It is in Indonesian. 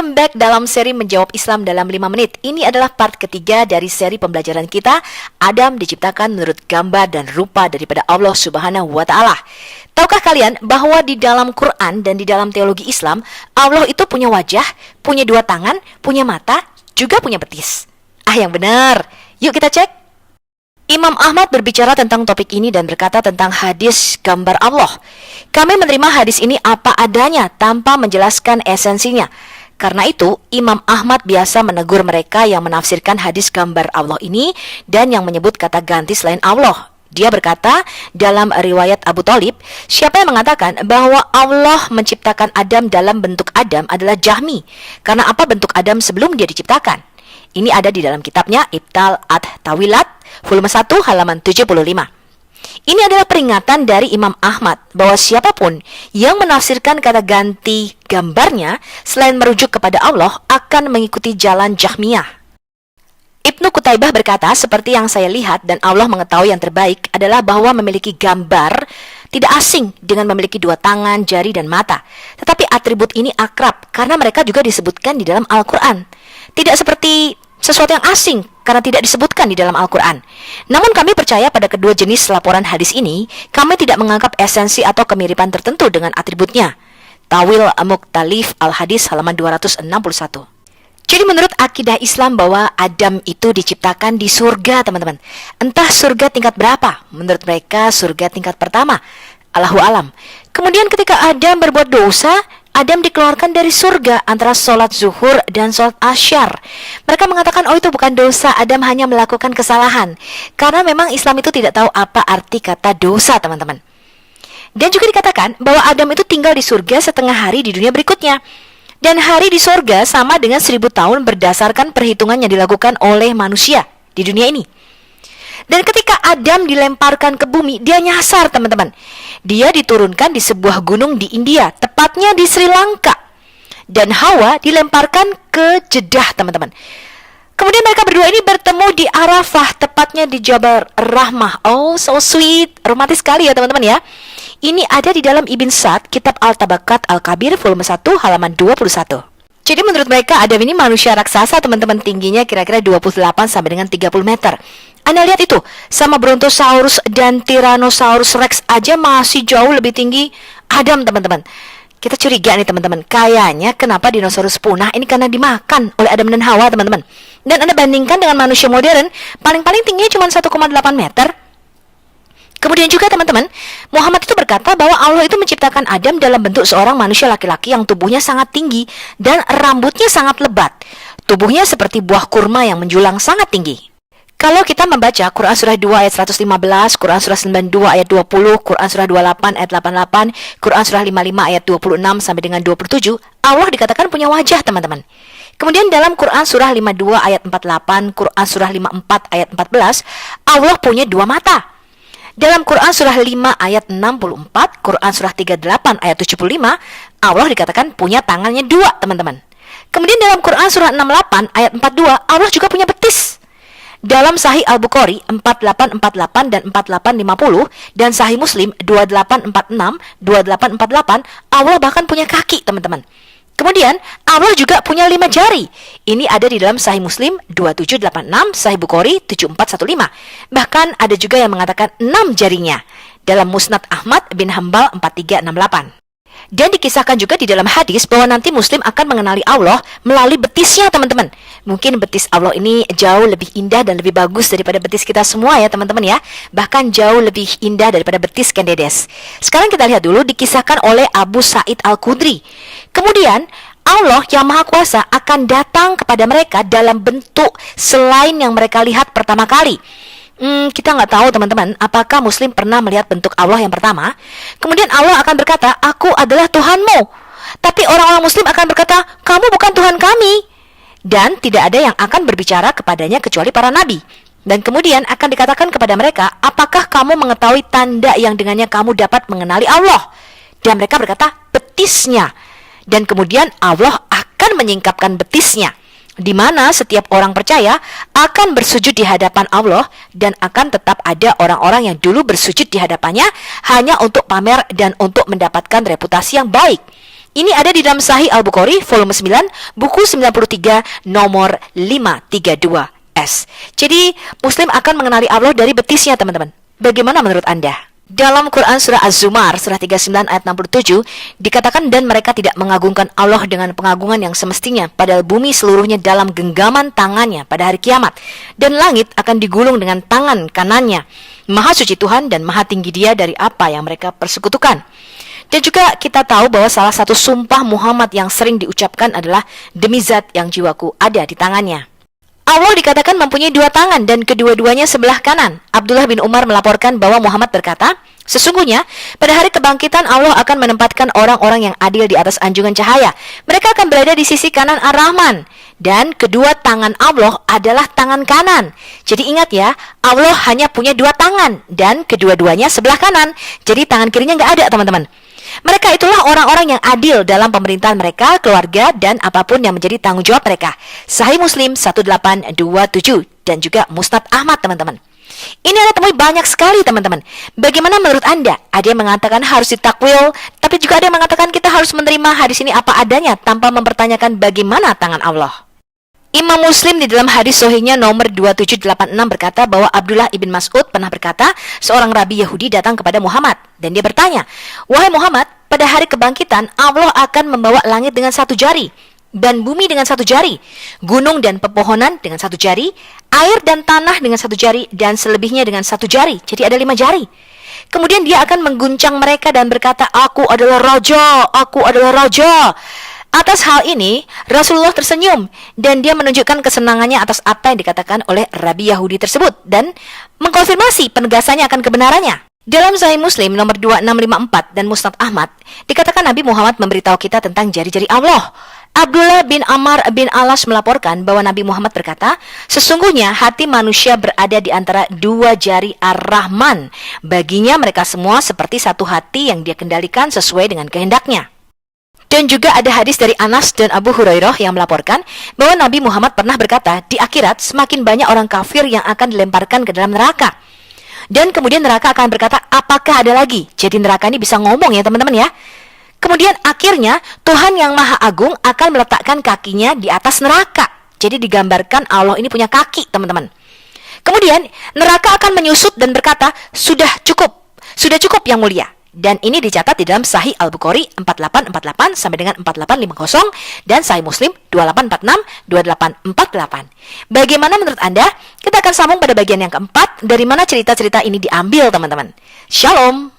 Welcome back dalam seri Menjawab Islam dalam 5 menit. Ini adalah part ketiga dari seri pembelajaran kita. Adam diciptakan menurut gambar dan rupa daripada Allah Subhanahu wa Ta'ala. Tahukah kalian bahwa di dalam Quran dan di dalam teologi Islam, Allah itu punya wajah, punya 2 tangan, punya mata, juga punya betis. Yang benar. Yuk kita cek. Imam Ahmad berbicara tentang topik ini dan berkata tentang hadis gambar Allah. Kami menerima hadis ini apa adanya tanpa menjelaskan esensinya. Karena itu, Imam Ahmad biasa menegur mereka yang menafsirkan hadis gambar Allah ini dan yang menyebut kata ganti selain Allah. Dia berkata dalam riwayat Abu Thalib, siapa yang mengatakan bahwa Allah menciptakan Adam dalam bentuk Adam adalah Jahmi. Karena apa bentuk Adam sebelum dia diciptakan? Ini ada di dalam kitabnya Ibtal at-Tawilat, volume 1, halaman 75. Ini adalah peringatan dari Imam Ahmad bahwa siapapun yang menafsirkan kata ganti gambarnya selain merujuk kepada Allah akan mengikuti jalan Jahmiyah. Ibnu Qutaibah berkata, seperti yang saya lihat dan Allah mengetahui yang terbaik adalah bahwa memiliki gambar tidak asing dengan memiliki 2 tangan, jari, dan mata. Tetapi atribut ini akrab karena mereka juga disebutkan di dalam Al-Quran. Tidak seperti sesuatu yang asing karena tidak disebutkan di dalam Al-Quran. Namun kami percaya pada kedua jenis laporan hadis ini, kami tidak menganggap esensi atau kemiripan tertentu dengan atributnya. Tawil Mukhtalif Al-Hadis halaman 261. Jadi menurut akidah Islam bahwa Adam itu diciptakan di surga, teman-teman. Entah surga tingkat berapa. Menurut mereka surga tingkat pertama. Allahu alam. Kemudian ketika Adam berbuat dosa, Adam dikeluarkan dari surga antara sholat zuhur dan sholat asyar. Mereka mengatakan, oh itu bukan dosa, Adam hanya melakukan kesalahan. Karena memang Islam itu tidak tahu apa arti kata dosa, teman-teman. Dan juga dikatakan bahwa Adam itu tinggal di surga setengah hari di dunia berikutnya. Dan hari di surga sama dengan 1000 tahun berdasarkan perhitungan yang dilakukan oleh manusia di dunia ini. Dan ketika Adam dilemparkan ke bumi, dia nyasar, teman-teman. Dia diturunkan di sebuah gunung di India, tepatnya di Sri Lanka. Dan Hawa dilemparkan ke Jeddah, teman-teman. Kemudian mereka berdua ini bertemu di Arafah, tepatnya di Jabal Rahmah. Oh, so sweet. Romantis sekali ya, teman-teman ya. Ini ada di dalam Ibn Sa'd, Kitab Al-Tabakat Al-Kabir, volume 1, halaman 21. Jadi menurut mereka Adam ini manusia raksasa, teman-teman, tingginya kira-kira 28 sampai dengan 30 meter. Anda lihat itu, sama Brontosaurus dan Tyrannosaurus Rex aja masih jauh lebih tinggi Adam, teman-teman. Kita curiga nih, teman-teman, kayaknya kenapa dinosaurus punah ini karena dimakan oleh Adam dan Hawa, teman-teman. Dan Anda bandingkan dengan manusia modern, paling-paling tingginya cuma 1,8 meter. Kemudian juga, teman-teman, Muhammad itu berkata bahwa Allah itu menciptakan Adam dalam bentuk seorang manusia laki-laki yang tubuhnya sangat tinggi dan rambutnya sangat lebat. Tubuhnya seperti buah kurma yang menjulang sangat tinggi. Kalau kita membaca Quran Surah 2 ayat 115, Quran Surah 92 ayat 20, Quran Surah 28 ayat 88, Quran Surah 55 ayat 26 sampai dengan 27, Allah dikatakan punya wajah, teman-teman. Kemudian dalam Quran Surah 52 ayat 48, Quran Surah 54 ayat 14, Allah punya 2 mata. Dalam Quran Surah 5 ayat 64, Quran Surah 38 ayat 75, Allah dikatakan punya tangannya 2, teman-teman. Kemudian dalam Quran Surah 68 ayat 42, Allah juga punya betis. Dalam Sahih Al-Bukhari 4848 dan 4850 dan Sahih Muslim 2846, 2848, Allah bahkan punya kaki, teman-teman. Kemudian Allah juga punya 5 jari. Ini ada di dalam Sahih Muslim 2786, Sahih Bukhari 7415. Bahkan ada juga yang mengatakan 6 jarinya dalam Musnad Ahmad bin Hambal 4368. Dan dikisahkan juga di dalam hadis bahwa nanti Muslim akan mengenali Allah melalui betisnya, teman-teman. Mungkin betis Allah ini jauh lebih indah dan lebih bagus daripada betis kita semua ya, teman-teman ya. Bahkan jauh lebih indah daripada betis Ken Dedes. Sekarang kita lihat dulu dikisahkan oleh Abu Sa'id Al-Khudri. Kemudian Allah yang Maha Kuasa akan datang kepada mereka dalam bentuk selain yang mereka lihat pertama kali. Kita nggak tahu, teman-teman, apakah Muslim pernah melihat bentuk Allah yang pertama. Kemudian Allah akan berkata, aku adalah Tuhanmu. Tapi orang-orang Muslim akan berkata, kamu bukan Tuhan kami. Dan tidak ada yang akan berbicara kepadanya kecuali para nabi. Dan kemudian akan dikatakan kepada mereka, apakah kamu mengetahui tanda yang dengannya kamu dapat mengenali Allah? Dan mereka berkata, betisnya. Dan kemudian Allah akan menyingkapkan betisnya, di mana setiap orang percaya akan bersujud di hadapan Allah dan akan tetap ada orang-orang yang dulu bersujud di hadapannya hanya untuk pamer dan untuk mendapatkan reputasi yang baik. Ini ada di dalam Sahih Al-Bukhari, volume 9, buku 93, nomor 532S. Jadi, Muslim akan mengenali Allah dari betisnya, teman-teman. Bagaimana menurut Anda? Dalam Quran surah Az-Zumar surah 39 ayat 67 dikatakan, dan mereka tidak mengagungkan Allah dengan pengagungan yang semestinya, padahal bumi seluruhnya dalam genggaman tangannya pada hari kiamat, dan langit akan digulung dengan tangan kanannya. Maha suci Tuhan dan maha tinggi Dia dari apa yang mereka persekutukan. Dan juga kita tahu bahwa salah satu sumpah Muhammad yang sering diucapkan adalah, demi zat yang jiwaku ada di tangannya. Allah dikatakan mempunyai dua tangan dan kedua-duanya sebelah kanan. Abdullah bin Umar melaporkan bahwa Muhammad berkata, sesungguhnya pada hari kebangkitan Allah akan menempatkan orang-orang yang adil di atas anjungan cahaya. Mereka akan berada di sisi kanan Ar-Rahman. Dan kedua tangan Allah adalah tangan kanan. Jadi ingat ya, Allah hanya punya dua tangan dan kedua-duanya sebelah kanan. Jadi tangan kirinya nggak ada, teman-teman. Mereka itulah orang-orang yang adil dalam pemerintahan mereka, keluarga, dan apapun yang menjadi tanggung jawab mereka. Sahih Muslim 1827 dan juga Musnad Ahmad, teman-teman. Ini Anda temui banyak sekali, teman-teman. Bagaimana menurut Anda? Ada yang mengatakan harus ditakwil, tapi juga ada yang mengatakan kita harus menerima hadis ini apa adanya tanpa mempertanyakan bagaimana tangan Allah. Imam Muslim di dalam hadis sahihnya nomor 2786 berkata bahwa Abdullah ibn Mas'ud pernah berkata, seorang rabi Yahudi datang kepada Muhammad dan dia bertanya, wahai Muhammad, pada hari kebangkitan Allah akan membawa langit dengan satu jari dan bumi dengan satu jari, gunung dan pepohonan dengan satu jari, air dan tanah dengan satu jari, dan selebihnya dengan satu jari. Jadi ada 5 jari. Kemudian dia akan mengguncang mereka dan berkata, aku adalah raja, aku adalah raja. Atas hal ini, Rasulullah tersenyum dan dia menunjukkan kesenangannya atas apa yang dikatakan oleh Rabi Yahudi tersebut dan mengkonfirmasi penegasannya akan kebenarannya. Dalam Sahih Muslim nomor 2654 dan Musnad Ahmad, dikatakan Nabi Muhammad memberitahu kita tentang jari-jari Allah. Abdullah bin Amr bin Alas melaporkan bahwa Nabi Muhammad berkata, sesungguhnya hati manusia berada di antara dua jari Ar-Rahman. Baginya mereka semua seperti satu hati yang dia kendalikan sesuai dengan kehendaknya. Dan juga ada hadis dari Anas dan Abu Hurairah yang melaporkan bahwa Nabi Muhammad pernah berkata, di akhirat semakin banyak orang kafir yang akan dilemparkan ke dalam neraka. Dan kemudian neraka akan berkata, apakah ada lagi? Jadi neraka ini bisa ngomong ya teman-teman ya. Kemudian akhirnya Tuhan yang Maha Agung akan meletakkan kakinya di atas neraka. Jadi digambarkan Allah ini punya kaki, teman-teman. Kemudian neraka akan menyusut dan berkata, sudah cukup yang mulia. Dan ini dicatat di dalam Sahih Al-Bukhari 4848 sampai dengan 4850 dan Sahih Muslim 2846 2848. Bagaimana menurut Anda? Kita akan sambung pada bagian yang keempat, dari mana cerita-cerita ini diambil, teman-teman. Shalom.